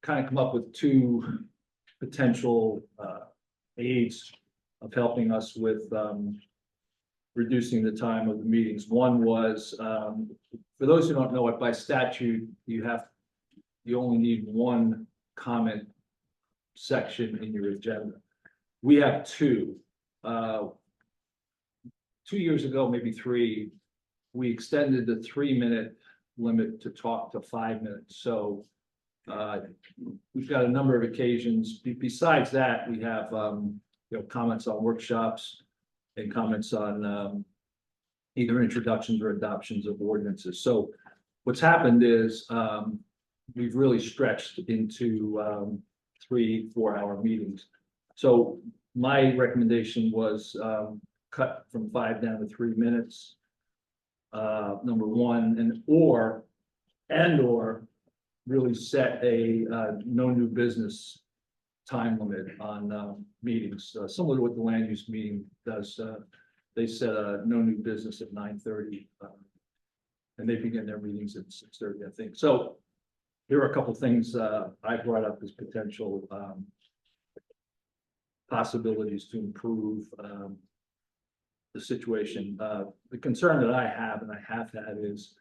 kind of come up with two potential aids of helping us with reducing the time of the meetings. One was, for those who don't know it, by statute, you only need one comment section in your agenda. We have two. 2 years ago, maybe three, we extended the 3-minute limit to talk to 5 minutes. So we've got a number of occasions. Besides that, we have comments on workshops and comments on either introductions or adoptions of ordinances. So what's happened is we've really stretched into 3-4 hour meetings. So my recommendation was cut from 5 down to 3 minutes. Number one, or really set a no new business time limit on meetings, similar to what the land use meeting does. They set a no new business at 9:30, and they begin their meetings at 6:30, I think. So here are a couple things I brought up as potential possibilities to improve the situation. The concern that I have, and I have had, is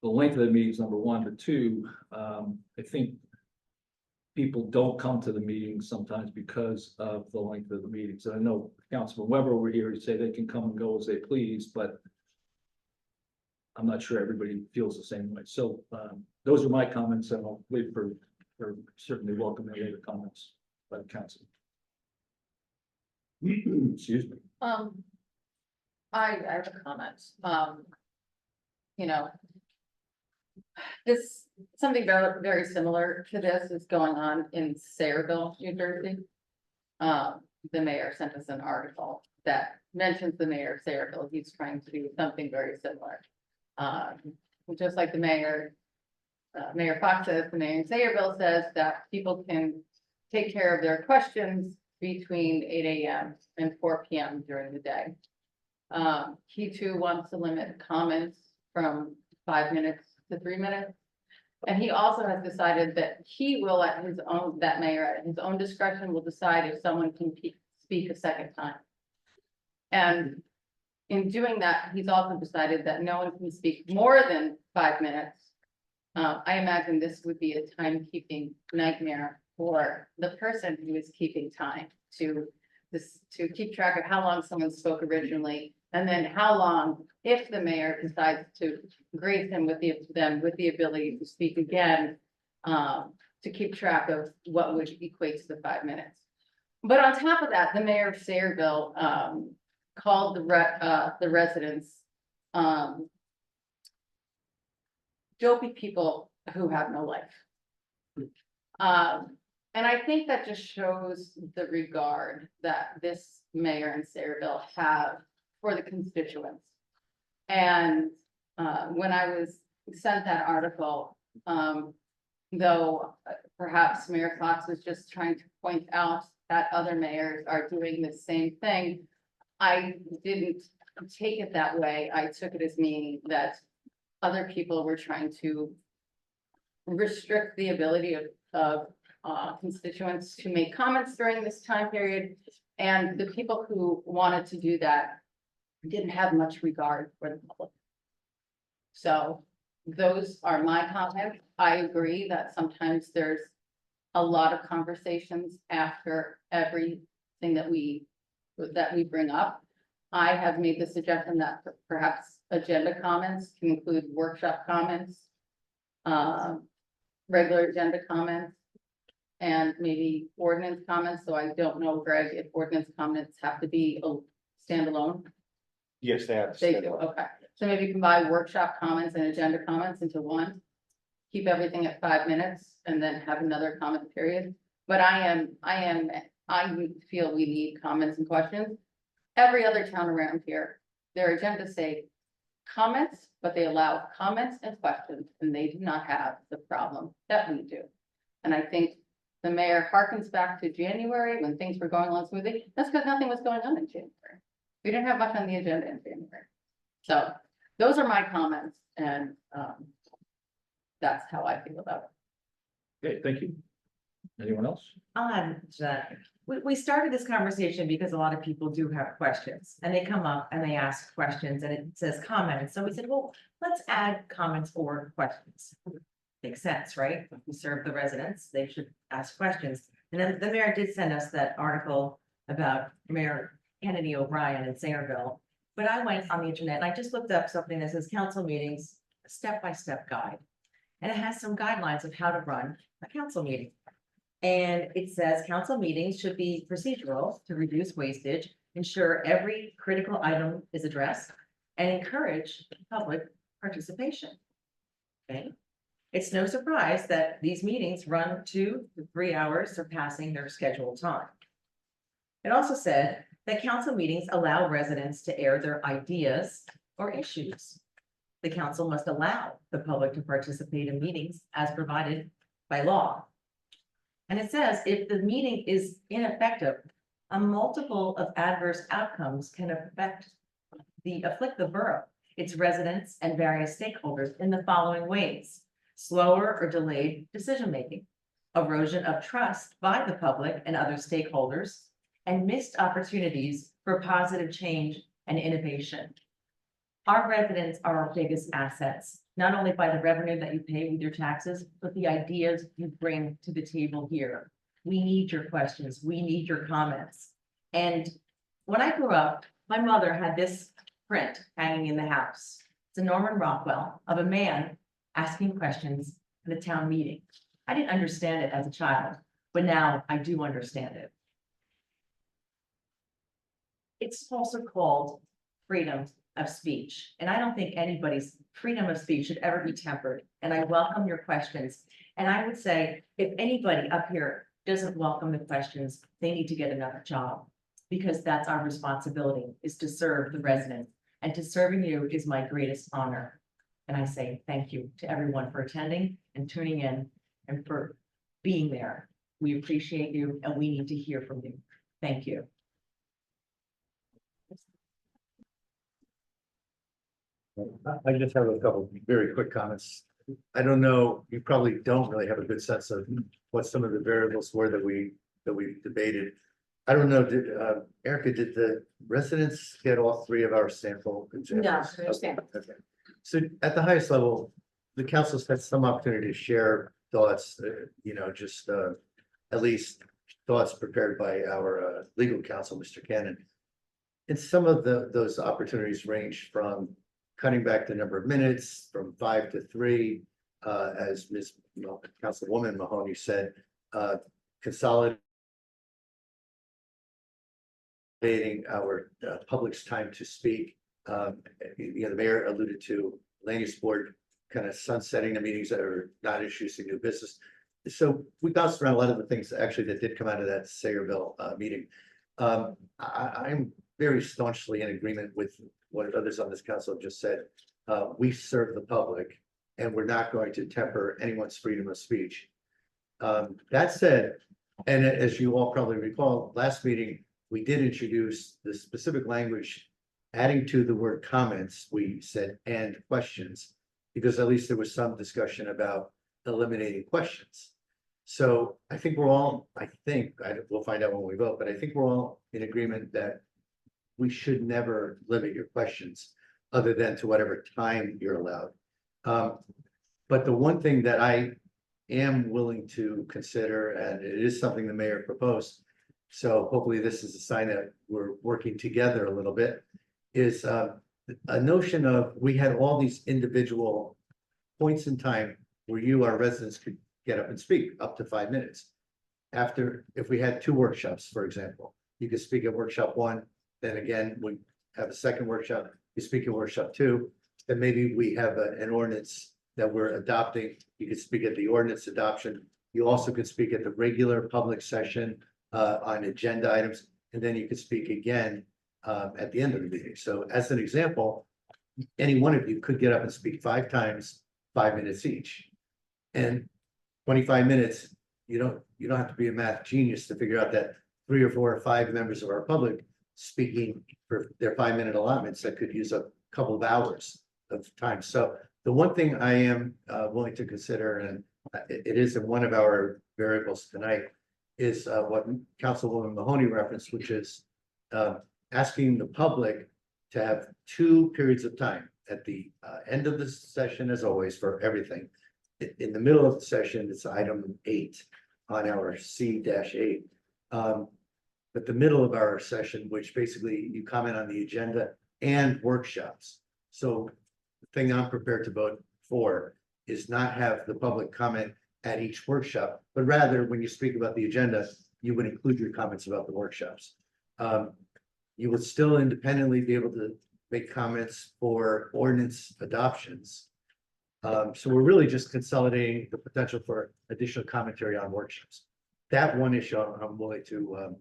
the length of the meetings, number one. But two, I think people don't come to the meetings sometimes because of the length of the meetings. And I know Councilman Weber over here, he say they can come and go as they please, but I'm not sure everybody feels the same way. So those are my comments, and I'll wait for certainly welcome any other comments by the council. Excuse me. I have a comment. Something very similar to this is going on in Sayreville, New Jersey. The mayor sent us an article that mentions the mayor of Sayreville. He's trying to do something very similar. Just like the mayor, Mayor Fox says, the mayor in Sayreville says that people can take care of their questions between 8 a.m. and 4 p.m. during the day. He too wants to limit comments from 5 minutes to 3 minutes. And he also has decided that he will that mayor at his own discretion will decide if someone can speak a second time. And in doing that, he's also decided that no one can speak more than 5 minutes. I imagine this would be a timekeeping nightmare for the person who is keeping time to keep track of how long someone spoke originally, and then how long, if the mayor decides to grace him with the ability to speak again, to keep track of what would equate to the 5 minutes. But on top of that, the mayor of Sayreville called the residents dopey people who have no life. And I think that just shows the regard that this mayor in Sayreville have for the constituents. And when I was sent that article, though perhaps Mayor Fox was just trying to point out that other mayors are doing the same thing, I didn't take it that way. I took it as meaning that other people were trying to restrict the ability of constituents to make comments during this time period. And the people who wanted to do that didn't have much regard for the public. So those are my comments. I agree that sometimes there's a lot of conversations after everything that we bring up. I have made the suggestion that perhaps agenda comments can include workshop comments, regular agenda comments, and maybe ordinance comments. So I don't know, Greg, if ordinance comments have to be a standalone. Yes, they have. They do, okay. So maybe combine workshop comments and agenda comments into one. Keep everything at 5 minutes and then have another comment period. But I feel we need comments and questions. Every other town around here, their agendas say comments, but they allow comments and questions, and they do not have the problem that we do. And I think the mayor harkens back to January when things were going along smoothly. That's because nothing was going on in January. We didn't have much on the agenda in January. So those are my comments, and that's how I feel about it. Okay, thank you. Anyone else? I'll add to that. We started this conversation because a lot of people do have questions and they come up and they ask questions and it says comments. So we said, well, let's add comments or questions. Makes sense, right? If we serve the residents, they should ask questions. And then the mayor did send us that article about Mayor Kennedy O'Brien in Sayreville. But I went on the internet and I just looked up something that says council meetings, step-by-step guide. And it has some guidelines of how to run a council meeting. And it says council meetings should be procedural to reduce wastage, ensure every critical item is addressed, and encourage public participation. Okay, it's no surprise that these meetings run 2 to 3 hours, surpassing their scheduled time. It also said that council meetings allow residents to air their ideas or issues. The council must allow the public to participate in meetings as provided by law. And it says if the meeting is ineffective, a multiple of adverse outcomes can afflict the borough, its residents and various stakeholders in the following ways: slower or delayed decision-making, erosion of trust by the public and other stakeholders, and missed opportunities for positive change and innovation. Our residents are our biggest assets, not only by the revenue that you pay with your taxes, but the ideas you bring to the table here. We need your questions. We need your comments. And when I grew up, my mother had this print hanging in the house. It's a Norman Rockwell of a man asking questions at a town meeting. I didn't understand it as a child, but now I do understand it. It's also called freedom of speech. And I don't think anybody's freedom of speech should ever be tempered. And I welcome your questions. And I would say, if anybody up here doesn't welcome the questions, they need to get another job, because that's our responsibility, is to serve the residents. And to serving you is my greatest honor. And I say thank you to everyone for attending and tuning in and for being there. We appreciate you and we need to hear from you. Thank you. I just have a couple very quick comments. I don't know, you probably don't really have a good sense of what some of the variables were that we debated. I don't know, did Erica, did the residents get all 3 of our sample examples? No, Okay, okay. So at the highest level, the council's had some opportunity to share thoughts, just at least thoughts prepared by our legal counsel, Mr. Cannon. And some of those opportunities range from cutting back the number of minutes from 5 to 3, as Ms. Councilwoman Mahoney said, consolidating our public's time to speak. The mayor alluded to land use board kind of sunsetting the meetings that are not introducing new business. So we bounced around a lot of the things actually that did come out of that Sayreville meeting. I'm very staunchly in agreement with what others on this council have just said. We serve the public and we're not going to temper anyone's freedom of speech. That said, and as you all probably recall, last meeting, we did introduce the specific language, adding to the word comments, we said, and questions, because at least there was some discussion about eliminating questions. So I think we're all, we'll find out when we vote, but I think we're all in agreement that we should never limit your questions other than to whatever time you're allowed. But the one thing that I am willing to consider, and it is something the mayor proposed, so hopefully this is a sign that we're working together a little bit, is a notion of, we had all these individual points in time where you, our residents, could get up and speak up to 5 minutes. After, if we had 2 workshops, for example, you could speak at workshop 1, then again, we have a second workshop, you speak at workshop 2, then maybe we have an ordinance that we're adopting, you could speak at the ordinance adoption. You also could speak at the regular public session on agenda items, and then you could speak again at the end of the meeting. So as an example, any one of you could get up and speak 5 times, 5 minutes each. And 25 minutes, you don't have to be a math genius to figure out that 3 or 4 or 5 members of our public speaking for their 5-minute allotments that could use a couple of hours of time. So the one thing I am willing to consider, and it is in one of our variables tonight, is what Councilwoman Mahoney referenced, which is asking the public to have 2 periods of time at the end of the session, as always, for everything. In the middle of the session, it's item 8 on our C-8. But the middle of our session, which basically you comment on the agenda and workshops. So the thing I'm prepared to vote for is not have the public comment at each workshop, but rather when you speak about the agenda, you would include your comments about the workshops. You would still independently be able to make comments for ordinance adoptions. So we're really just consolidating the potential for additional commentary on workshops. That one issue I'm willing to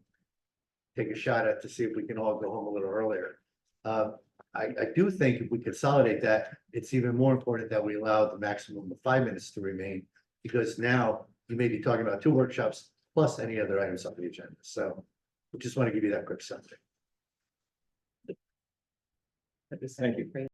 take a shot at to see if we can all go home a little earlier. I do think if we consolidate that, it's even more important that we allow the maximum of 5 minutes to remain, because now you may be talking about 2 workshops plus any other items on the agenda. So we just want to give you that quick summary. Thank you.